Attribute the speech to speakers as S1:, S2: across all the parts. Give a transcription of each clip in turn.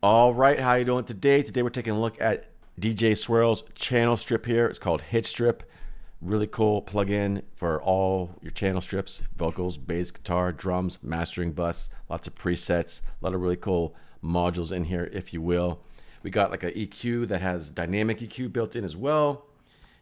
S1: All right, how you doing today? Today we're taking a look at DJ Swirl's channel strip here. It's called HitStrip. Really cool plugin for all your channel strips, vocals, bass, guitar, drums, mastering bus, lots of presets, a lot of really cool modules in here, if you will. We got like an EQ that has dynamic EQ built in as well.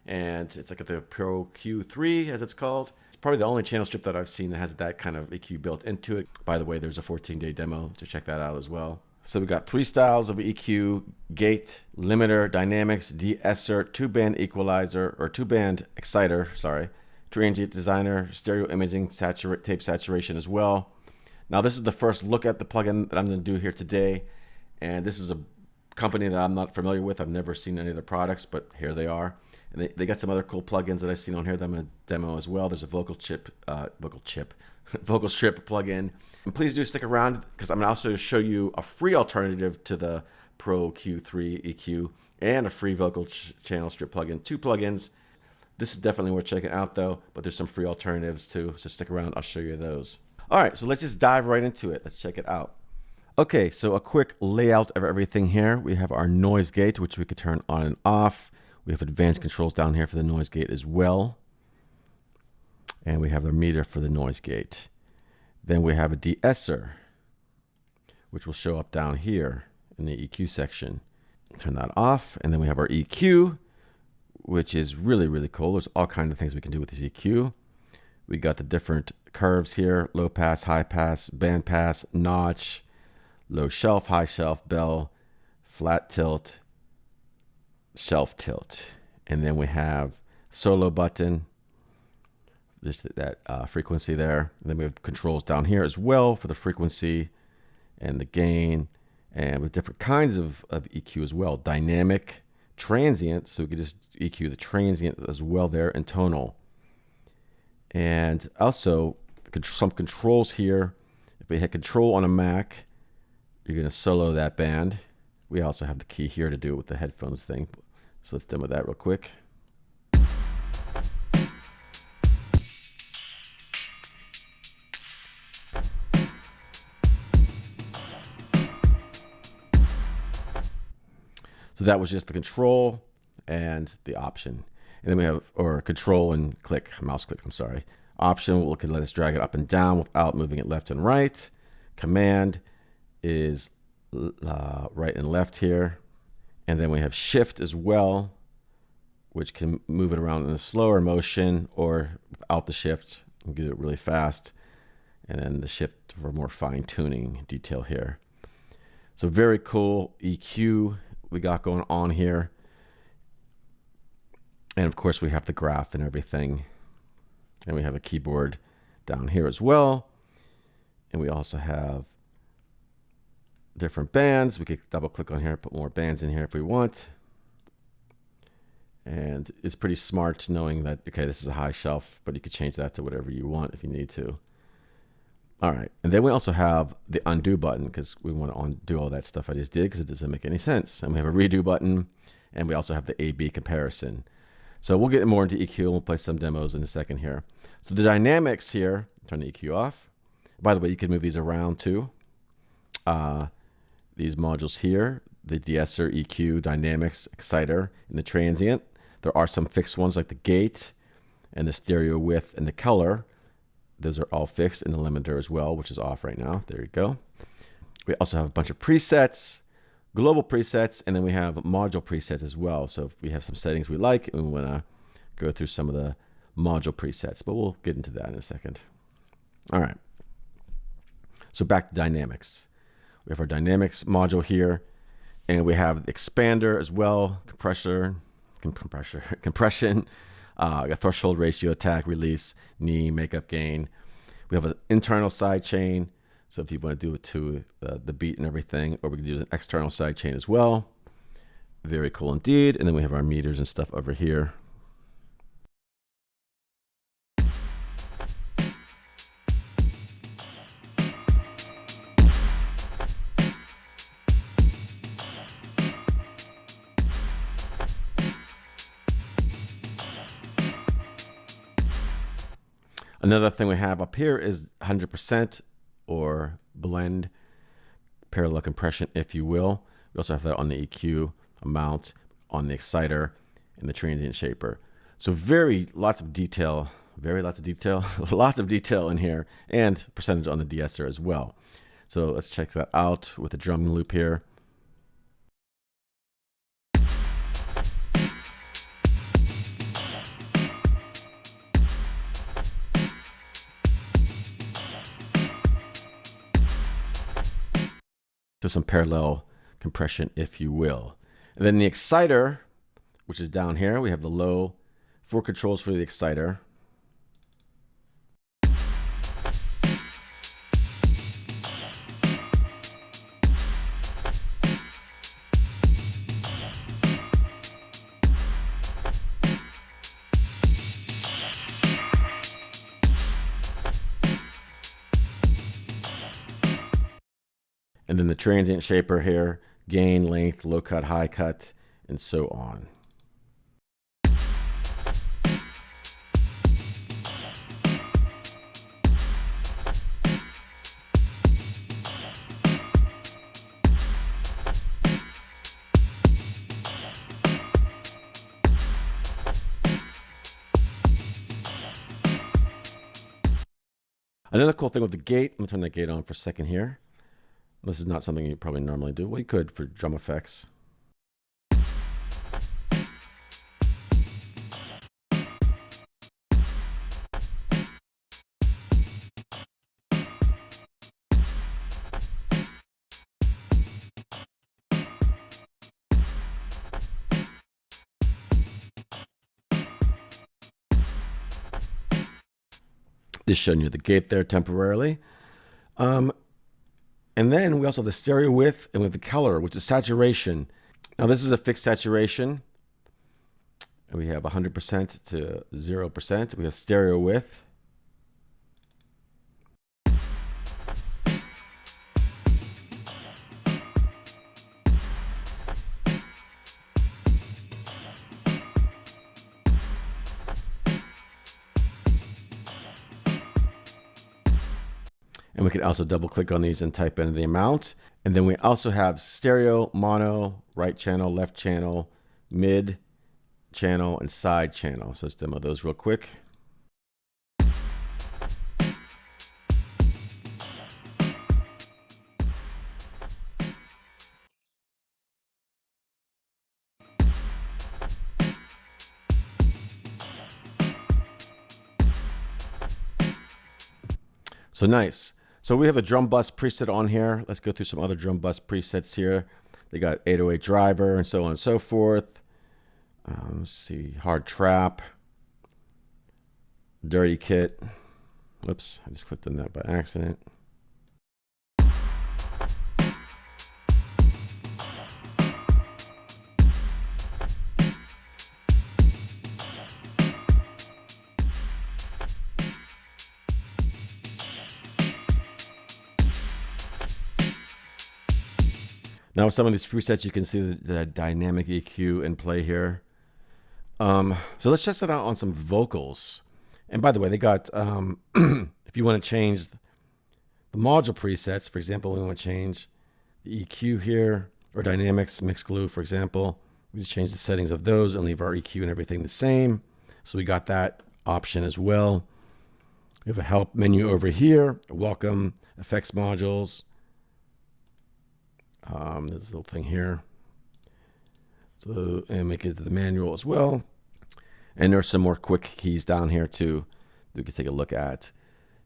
S1: And it's like the Pro Q3 as it's called. It's probably the only channel strip that I've seen that has that kind of EQ built into it. By the way, there's a 14-day demo to check that out as well. So we got 3 styles of EQ: gate, limiter, dynamics, De-Esser, 2-band equalizer, or 2-band exciter, sorry, transient designer, stereo imaging, tape saturation as well. Now this is the first look at the plugin that I'm going to do here today. And this is a company that I'm not familiar with. I've never seen any of their products, but here they are. And they got some other cool plugins that I've seen on here that I'm going to demo as well. There's a vocal strip plugin. And please do stick around because I'm going to also show you a free alternative to the Pro Q3 EQ and a free vocal channel strip plugin. 2 plugins. This is definitely worth checking out though, but there's some free alternatives too. So stick around, I'll show you those. All right, so let's just dive right into it. Let's check it out. Okay, so a quick layout of everything here. We have our noise gate, which we could turn on and off. We have advanced controls down here for the noise gate as well. And we have the meter for the noise gate. Then we have a De-Esser, which will show up down here in the EQ section. Turn that off. And then we have our EQ, which is really, really cool. There's all kinds of things we can do with this EQ. We got the different curves here: low pass, high pass, band pass, notch, low shelf, high shelf, bell, flat tilt, shelf tilt. And then we have solo button, just that frequency there. And then we have controls down here as well for the frequency and the gain, and with different kinds of EQ as well. Dynamic, transient, so we could just EQ the transient as well there, and tonal. And also some controls here. If we hit control on a Mac, you're going to solo that band. We also have the key here to do it with the headphones thing. So let's demo that real quick. So that was just the control and the option. And then we have, or control and click, mouse click, I'm sorry. Option will let us drag it up and down without moving it left and right. Command is right and left here. And then we have shift as well, which can move it around in a slower motion or without the shift and get it really fast. And then the shift for more fine tuning detail here. So very cool EQ we got going on here. And of course we have the graph and everything. And we have a keyboard down here as well. And we also have different bands. We could double click on here, put more bands in here if we want. And it's pretty smart knowing that, okay, this is a high shelf, but you could change that to whatever you want if you need to. All right, and then we also have the undo button because we want to undo all that stuff I just did because it doesn't make any sense. And we have a redo button, and we also have the A/B comparison. So we'll get more into EQ and we'll play some demos in a second here. So the dynamics here, turn the EQ off. By the way, you can move these around too. These modules here, the De-Esser, EQ, dynamics, exciter, and the transient. There are some fixed ones like the gate and the stereo width and the color. Those are all fixed, in the limiter as well, which is off right now. There you go. We also have a bunch of presets, global presets, and then we have module presets as well. So if we have some settings we like, and we want to go through some of the module presets, but we'll get into that in a second. All right. So back to dynamics. We have our dynamics module here, and we have the expander as well, compression, a threshold ratio, attack, release, knee, makeup, gain. We have an internal side chain. So if you want to do it to the beat and everything, or we can do an external side chain as well. Very cool indeed. And then we have our meters and stuff over here. Another thing we have up here is 100% or blend, parallel compression, if you will. We also have that on the EQ amount, on the exciter, and the transient shaper. So lots of detail, lots of detail in here, and percentage on the De-Esser as well. So let's check that out with the drum loop here. So some parallel compression, if you will. And then the exciter, which is down here, we have the low, 4 controls for the exciter. And then the transient shaper here, gain, length, low cut, high cut, and so on. Another cool thing with the gate, let me turn that gate on for a second here. This is not something you probably normally do. Well, you could for drum effects. Just showing you the gate there temporarily. And then we also have the stereo width and with the color, which is saturation. Now this is a fixed saturation. And we have 100% to 0%. We have stereo width. And we can also double click on these and type in the amount. And then we also have stereo, mono, right channel, left channel, mid channel, and side channel. So let's demo those real quick. So nice. So we have a drum bus preset on here. Let's go through some other drum bus presets here. They got 808 driver and so on and so forth. Let's see, hard trap, dirty kit. Whoops, I just clicked on that by accident. Now with some of these presets, you can see the dynamic EQ in play here. So let's test it out on some vocals. And by the way, they got, if you want to change the module presets, for example, we want to change the EQ here, or dynamics, mix glue, for example. We just change the settings of those and leave our EQ and everything the same. So we got that option as well. We have a help menu over here, welcome, effects modules. There's a little thing here. So, and make it to the manual as well. And there's some more quick keys down here too that we can take a look at,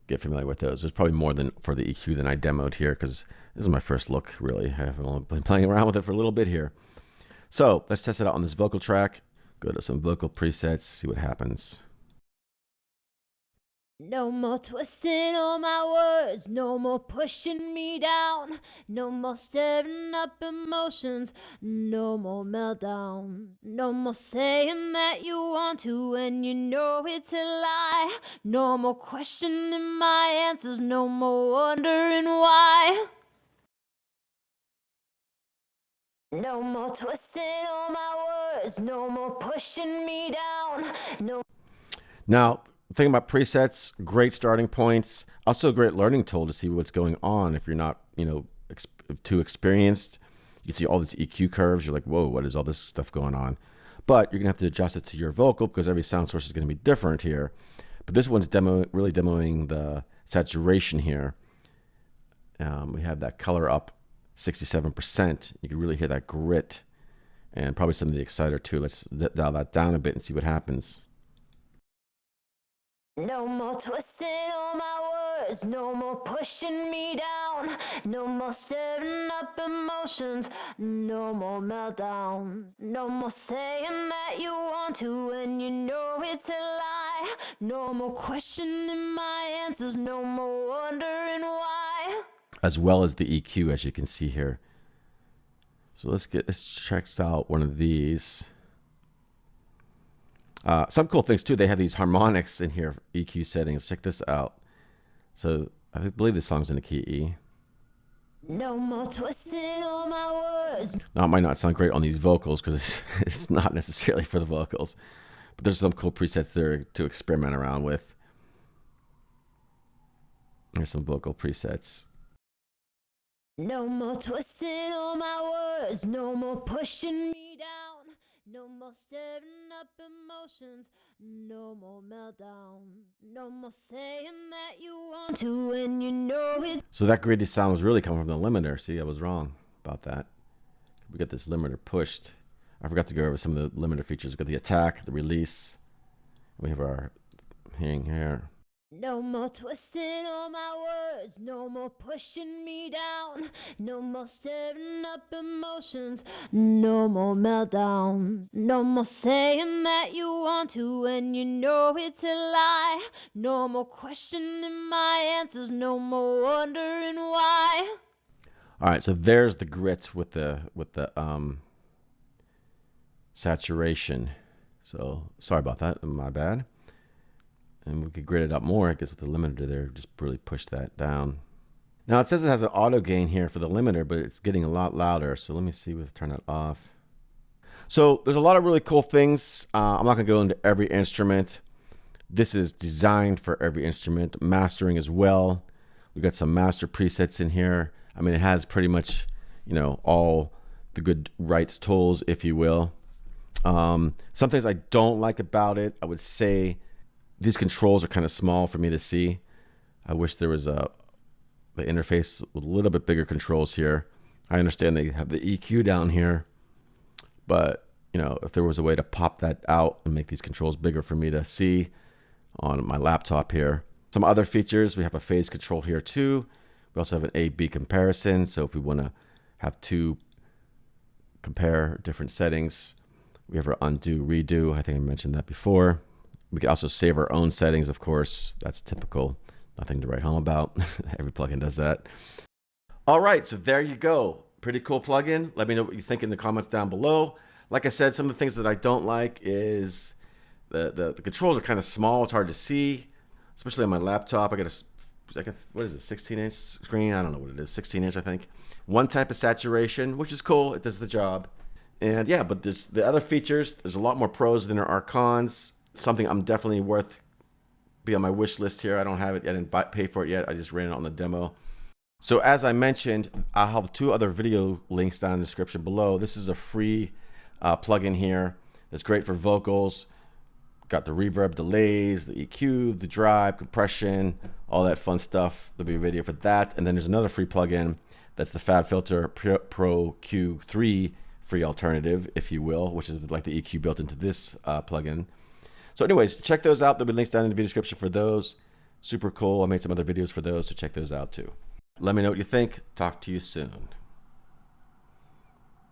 S1: get familiar with those. There's probably more than for the EQ than I demoed here because this is my first look, really. I haven't only been playing around with it for a little bit here. So let's test it out on this vocal track. Go to some vocal presets, see what happens.
S2: No more twisting all my words, no more pushing me down, no more stirring up emotions, no more meltdowns, no more saying that you want to when you know it's a lie, no more questioning my answers, no more wondering why. No more twisting all my words, no more pushing me down, no.
S1: Now, thinking about presets, great starting points. Also a great learning tool to see what's going on if you're not, too experienced. You see all these EQ curves. You're like, whoa, what is all this stuff going on? But you're going to have to adjust it to your vocal because every sound source is going to be different here. But this one's really demoing the saturation here. We have that color up 67%. You can really hear that grit and probably some of the exciter too. Let's dial that down a bit and see what happens.
S2: No more twisting all my words, no more pushing me down, no more stirring up emotions, no more meltdowns, no more saying that you want to when you know it's a lie, no more questioning my answers, no more wondering why.
S1: As well as the EQ, as you can see here. So let's check out one of these. Some cool things too, they have these harmonics in here, EQ settings. Check this out. So I believe this song's in a key E.
S2: No more twisting all my words.
S1: Now it might not sound great on these vocals because it's not necessarily for the vocals, but there's some cool presets there to experiment around with. Here's some vocal presets.
S2: No more twisting all my words, no more pushing me down, no more stirring up emotions, no more meltdowns, no more saying that you want to when you know it.
S1: So that gritty sound was really coming from the limiter. See, I was wrong about that. We got this limiter pushed. I forgot to go over some of the limiter features. We got the attack, the release. We have our hang here.
S2: No more twisting all my words, no more pushing me down, no more stirring up emotions, no more meltdowns, no more saying that you want to when you know it's a lie, no more questioning my answers, no more wondering why.
S1: All right, so there's the grit with the saturation. So sorry about that, my bad. And we could grit it up more, I guess, with the limiter there, just really push that down. Now it says it has an auto gain here for the limiter, but it's getting a lot louder. So let me see, we'll turn that off. So there's a lot of really cool things. I'm not gonna go into every instrument. This is designed for every instrument, mastering as well. We got some master presets in here. I mean, it has pretty much, you know, all the good right tools, if you will. Some things I don't like about it, I would say, these controls are kind of small for me to see. I wish there was the interface with a little bit bigger controls here. I understand they have the EQ down here, but you know, if there was a way to pop that out and make these controls bigger for me to see on my laptop here. Some other features, we have a phase control here too. We also have an A/B comparison. So if we want to have two compare different settings, we have our undo, redo. I think I mentioned that before. We can also save our own settings, of course. That's typical. Nothing to write home about. Every plugin does that. All right, so there you go. Pretty cool plugin. Let me know what you think in the comments down below. Like I said, some of the things that I don't like is the controls are kind of small. It's hard to see, especially on my laptop. I got a what is it, 16-inch screen? I don't know what it is, 16-inch, I think. One type of saturation, which is cool. It does the job. And yeah, but there's the other features. There's a lot more pros than there are cons. Something I'm definitely be on my wish list here. I don't have it yet, I didn't pay for it yet. I just ran it on the demo. So as I mentioned, I'll have 2 other video links down in the description below. This is a free plugin here. It's great for vocals. Got the reverb, delays, the EQ, the drive, compression, all that fun stuff. There'll be a video for that. And then there's another free plugin. That's the Fabfilter Pro Q3 free alternative, if you will, which is like the EQ built into this plugin. So anyways, check those out. There'll be links down in the video description for those. Super cool. I made some other videos for those, so check those out too. Let me know what you think. Talk to you soon.